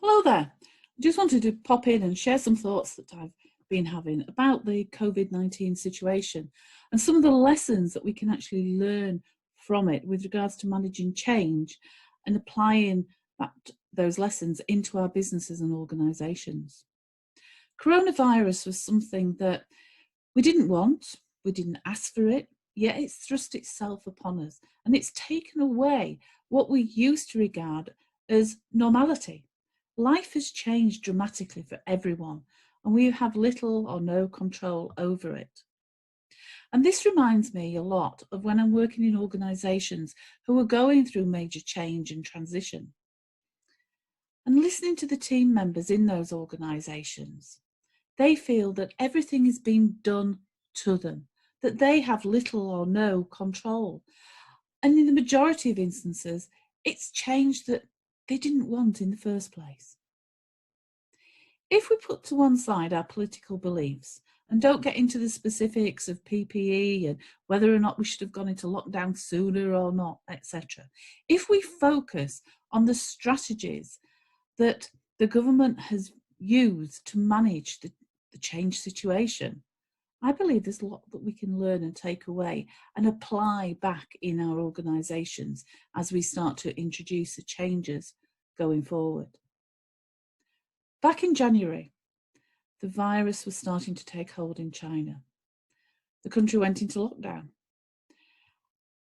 Hello there. I just wanted to pop in and share some thoughts that I've been having about the COVID-19 situation and some of the lessons that we can actually learn from it with regards to managing change and applying those lessons into our businesses and organisations. Coronavirus was something that we didn't want, we didn't ask for it, yet it's thrust itself upon us and it's taken away what we used to regard as normality. Life has changed dramatically for everyone, and we have little or no control over it. And this reminds me a lot of when I'm working in organisations who are going through major change and transition. And listening to the team members in those organisations, they feel that everything is being done to them, that they have little or no control. And in the majority of instances, it's change that they didn't want in the first place. If we put to one side our political beliefs and don't get into the specifics of PPE and whether or not we should have gone into lockdown sooner or not, etc., if we focus on the strategies that the government has used to manage the change situation, I believe there's a lot that we can learn and take away and apply back in our organisations as we start to introduce the changes going forward. Back in January, the virus was starting to take hold in China. The country went into lockdown.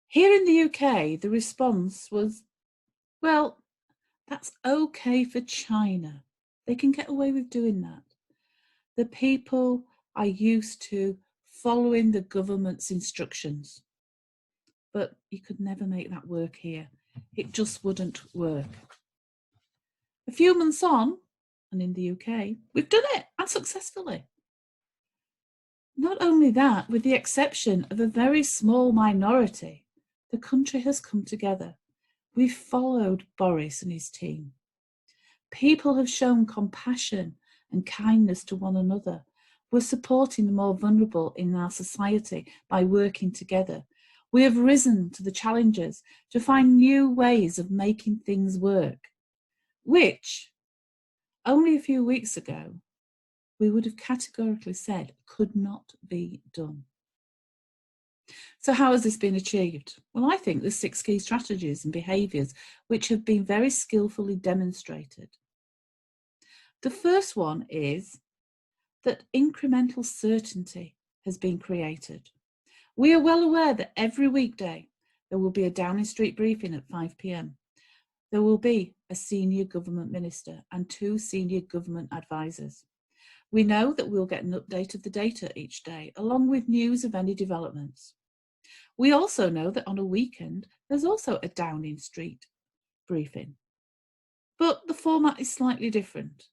Here in the UK, the response was, well, that's okay for China. They can get away with doing that. The people are used to following the government's instructions. But you could never make that work here. It just wouldn't work. A few months on, and in the UK, we've done it, and successfully. Not only that, with the exception of a very small minority, the country has come together. We've followed Boris and his team. People have shown compassion and kindness to one another. We're supporting the more vulnerable in our society by working together. We have risen to the challenges to find new ways of making things work, which only a few weeks ago we would have categorically said could not be done. So how has this been achieved? Well, I think there's 6 key strategies and behaviours which have been very skillfully demonstrated. The first one is that incremental certainty has been created. We are well aware that every weekday there will be a Downing Street briefing at 5 p.m. There will be a senior government minister and 2 senior government advisors. We know that we'll get an update of the data each day, along with news of any developments. We also know that on a weekend, there's also a Downing Street briefing. But the format is slightly different.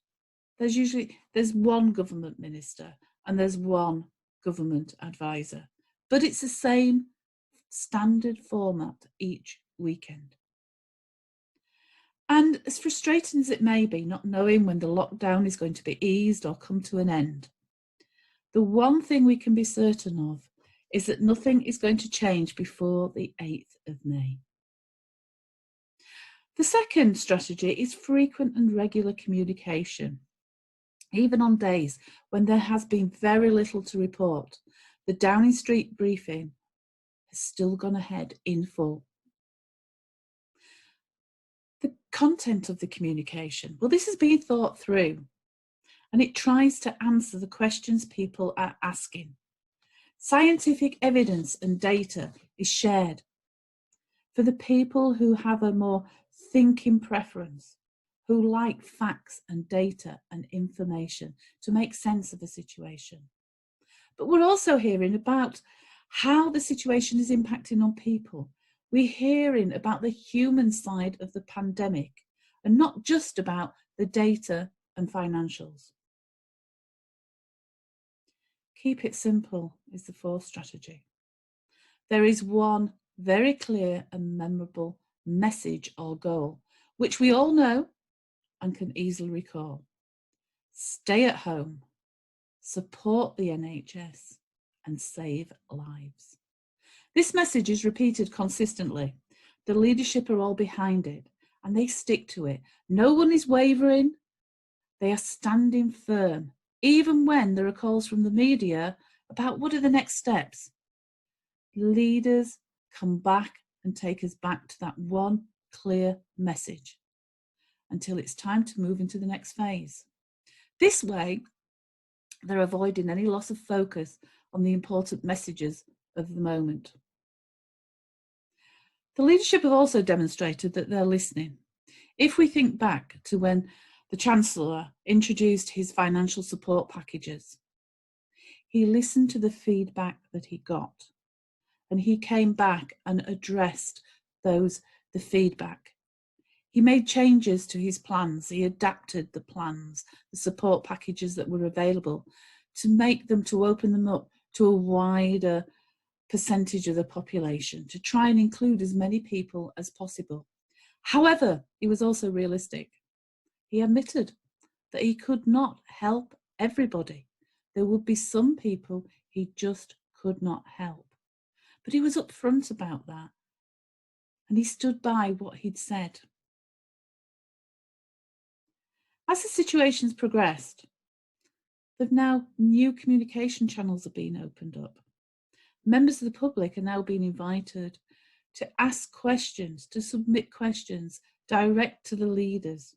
There's one government minister and there's one government advisor, but it's the same standard format each weekend. And as frustrating as it may be, not knowing when the lockdown is going to be eased or come to an end, the one thing we can be certain of is that nothing is going to change before the 8th of May. The second strategy is frequent and regular communication. Even on days when there has been very little to report, the Downing Street briefing has still gone ahead in full. The content of the communication, well, this has been thought through and it tries to answer the questions people are asking. Scientific evidence and data is shared for the people who have a more thinking preference, who like facts and data and information to make sense of the situation. But we're also hearing about how the situation is impacting on people. We're hearing about the human side of the pandemic and not just about the data and financials. Keep it simple is the 4th strategy. There is one very clear and memorable message or goal, which we all know and can easily recall. Stay at home, support the NHS and save lives. This message is repeated consistently. The leadership are all behind it and they stick to it. No one is wavering, They are standing firm, even when there are calls from the media about what are the next steps. Leaders come back and take us back to that one clear message until it's time to move into the next phase. This way, they're avoiding any loss of focus on the important messages of the moment. The leadership have also demonstrated that they're listening. If we think back to when the Chancellor introduced his financial support packages, he listened to the feedback that he got, and he came back and addressed the feedback. He made changes to his plans. He adapted the plans, the support packages that were available, to open them up to a wider percentage of the population, to try and include as many people as possible. However, he was also realistic. He admitted that he could not help everybody. There would be some people he just could not help. But he was upfront about that, and he stood by what he'd said. As the situation's progressed, now new communication channels are being opened up. Members of the public are now being invited to ask questions, to submit questions direct to the leaders.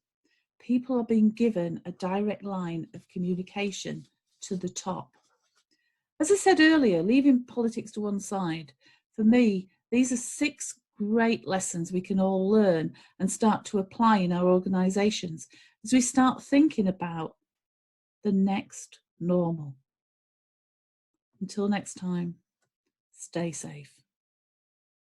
People are being given a direct line of communication to the top. As I said earlier, leaving politics to one side, for me, these are 6 great lessons we can all learn and start to apply in our organisations as we start thinking about the next normal. Until next time, stay safe.